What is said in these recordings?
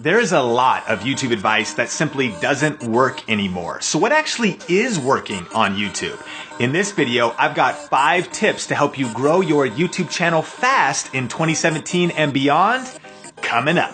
There's a lot of YouTube advice that simply doesn't work anymore. So what actually is working on YouTube? In this video, I've got 5 tips to help you grow your YouTube channel fast in 2017 and beyond, coming up.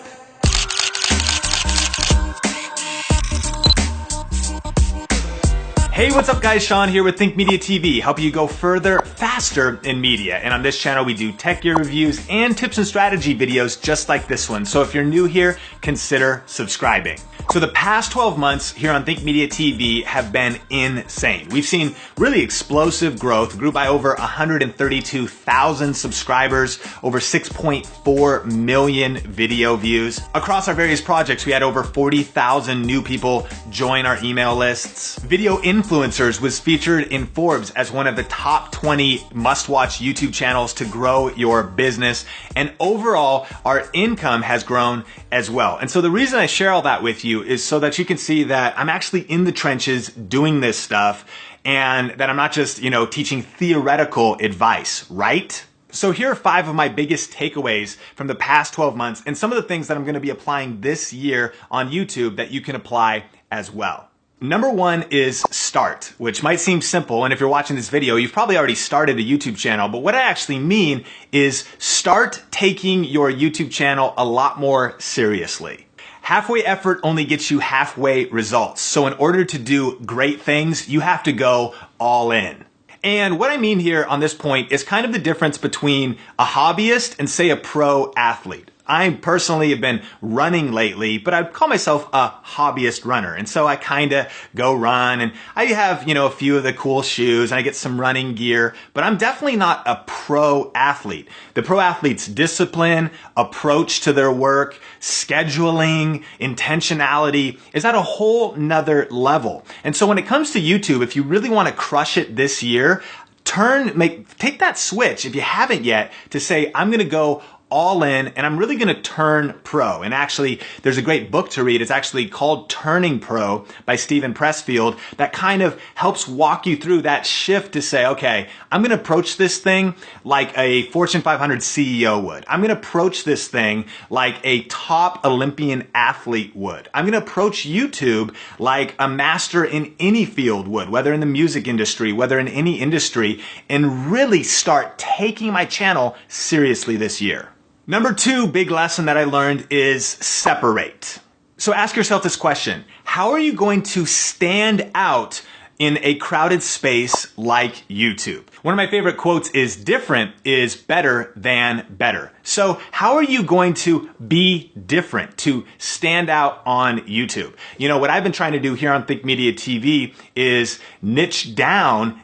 Hey, what's up guys? Sean here with Think Media TV, helping you go further, faster in media. And on this channel, we do tech gear reviews and tips and strategy videos just like this one. So if you're new here, consider subscribing. So the past 12 months here on Think Media TV have been insane. We've seen really explosive growth, grew by over 132,000 subscribers, over 6.4 million video views. Across our various projects, we had over 40,000 new people join our email lists. Video Influencers was featured in Forbes as one of the top 20 must-watch YouTube channels to grow your business. And overall, our income has grown as well. And so the reason I share all that with you is so that you can see that I'm actually in the trenches doing this stuff and that I'm not just, teaching theoretical advice, right? So here are 5 of my biggest takeaways from the past 12 months and some of the things that I'm going to be applying this year on YouTube that you can apply as well. Number 1 is start, which might seem simple. And if you're watching this video, you've probably already started a YouTube channel. But what I actually mean is start taking your YouTube channel a lot more seriously. Halfway effort only gets you halfway results. So in order to do great things, you have to go all in. And what I mean here on this point is kind of the difference between a hobbyist and say a pro athlete. I personally have been running lately, but I'd call myself a hobbyist runner. And so I kind of go run and I have, a few of the cool shoes and I get some running gear, but I'm definitely not a pro athlete. The pro athlete's discipline, approach to their work, scheduling, intentionality is at a whole nother level. And so when it comes to YouTube, if you really want to crush it this year, take that switch if you haven't yet to say, I'm going to go all in and I'm really going to turn pro. And actually, there's a great book to read. It's actually called Turning Pro by Steven Pressfield that kind of helps walk you through that shift to say, okay, I'm going to approach this thing like a Fortune 500 CEO would. I'm going to approach this thing like a top Olympian athlete would. I'm going to approach YouTube like a master in any field would, whether in the music industry, whether in any industry, and really start taking my channel seriously this year. Number 2 big lesson that I learned is separate. So ask yourself this question: how are you going to stand out in a crowded space like YouTube? One of my favorite quotes is different is better than better. So how are you going to be different to stand out on YouTube? What I've been trying to do here on Think Media TV is niche down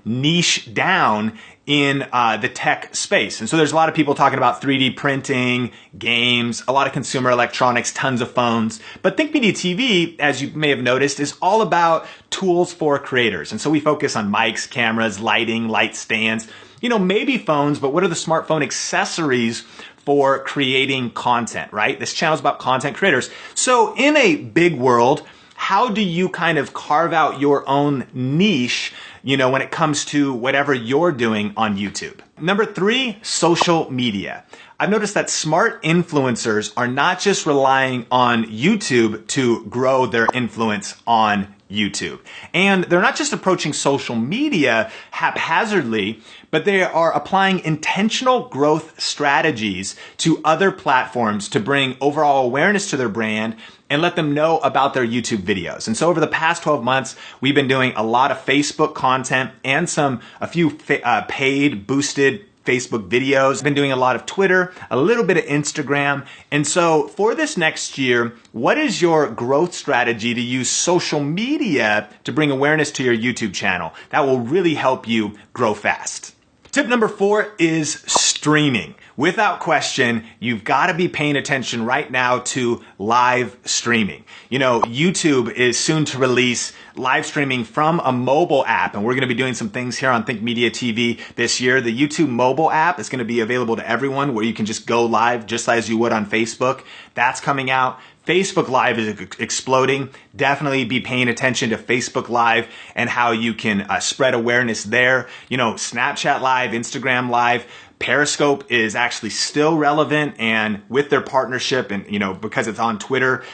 in the tech space. And so there's a lot of people talking about 3D printing, games, a lot of consumer electronics, tons of phones. But Think Media TV, as you may have noticed, is all about tools for creators. And so we focus on mics, cameras, lighting, light stands, maybe phones, but what are the smartphone accessories for creating content, right? This channel is about content creators. So in a big world, how do you kind of carve out your own niche, when it comes to whatever you're doing on YouTube? Number 3, social media. I've noticed that smart influencers are not just relying on YouTube to grow their influence on YouTube. And they're not just approaching social media haphazardly, but they are applying intentional growth strategies to other platforms to bring overall awareness to their brand and let them know about their YouTube videos. And so over the past 12 months, we've been doing a lot of Facebook content and a few paid boosted Facebook videos. I've been doing a lot of Twitter, a little bit of Instagram. And so for this next year, what is your growth strategy to use social media to bring awareness to your YouTube channel? That will really help you grow fast. Tip number 4 is streaming. Without question, you've got to be paying attention right now to live streaming. YouTube is soon to release live streaming from a mobile app, and we're going to be doing some things here on Think Media TV this year. The YouTube mobile app is going to be available to everyone where you can just go live just as you would on Facebook. That's coming out. Facebook Live is exploding. Definitely be paying attention to Facebook Live and how you can spread awareness there. Snapchat Live, Instagram Live. Periscope is actually still relevant, and with their partnership and, because it's on Twitter,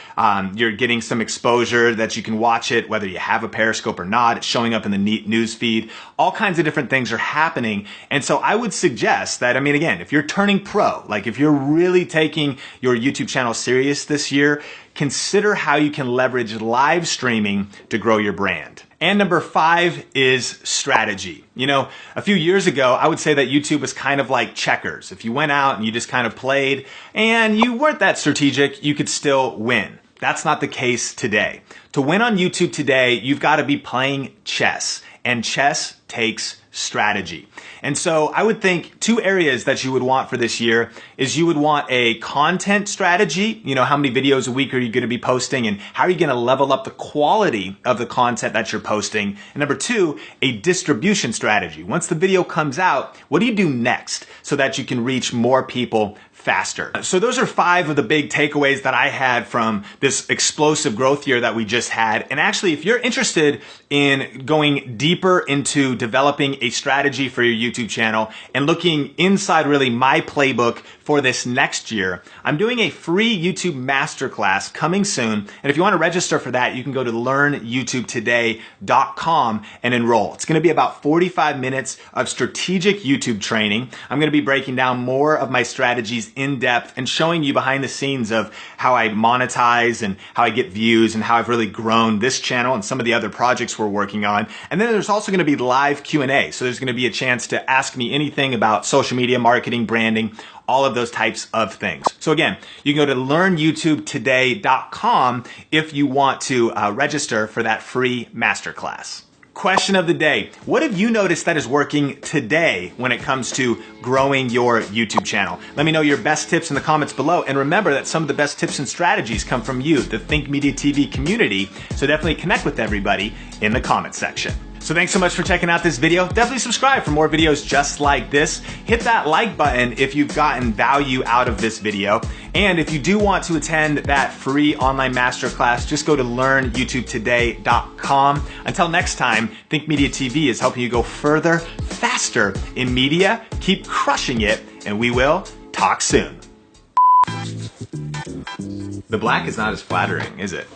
you're getting some exposure that you can watch it whether you have a Periscope or not. It's showing up in the news feed. All kinds of different things are happening. And so I would suggest that, again, if you're turning pro, like if you're really taking your YouTube channel serious this year, consider how you can leverage live streaming to grow your brand. And number 5 is strategy. A few years ago, I would say that YouTube was kind of like checkers. If you went out and you just kind of played and you weren't that strategic, you could still win. That's not the case today. To win on YouTube today, you've got to be playing chess, and chess takes strategy. And so I would think 2 areas that you would want for this year is you would want a content strategy. How many videos a week are you going to be posting, and how are you going to level up the quality of the content that you're posting? And number 2, a distribution strategy. Once the video comes out, what do you do next so that you can reach more people faster? So those are 5 of the big takeaways that I had from this explosive growth year that we just had. And actually, if you're interested in going deeper into developing a strategy for your YouTube channel and looking inside really my playbook for this next year, I'm doing a free YouTube masterclass coming soon. And if you want to register for that, you can go to learnyoutubetoday.com and enroll. It's going to be about 45 minutes of strategic YouTube training. I'm going to be breaking down more of my strategies in depth and showing you behind the scenes of how I monetize and how I get views and how I've really grown this channel and some of the other projects we're working on. And then there's also going to be live Q&A. So there's going to be a chance to ask me anything about social media, marketing, branding, all of those types of things. So again, you can go to learnyoutubetoday.com if you want to register for that free masterclass. Question of the day. What have you noticed that is working today when it comes to growing your YouTube channel? Let me know your best tips in the comments below. And remember that some of the best tips and strategies come from you, the Think Media TV community. So definitely connect with everybody in the comment section. So thanks so much for checking out this video. Definitely subscribe for more videos just like this. Hit that like button if you've gotten value out of this video. And if you do want to attend that free online masterclass, just go to learnyoutubetoday.com. Until next time, Think Media TV is helping you go further, faster in media. Keep crushing it, and we will talk soon. The black is not as flattering, is it?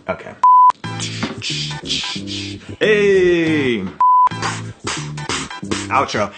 Okay. Hey! Outro.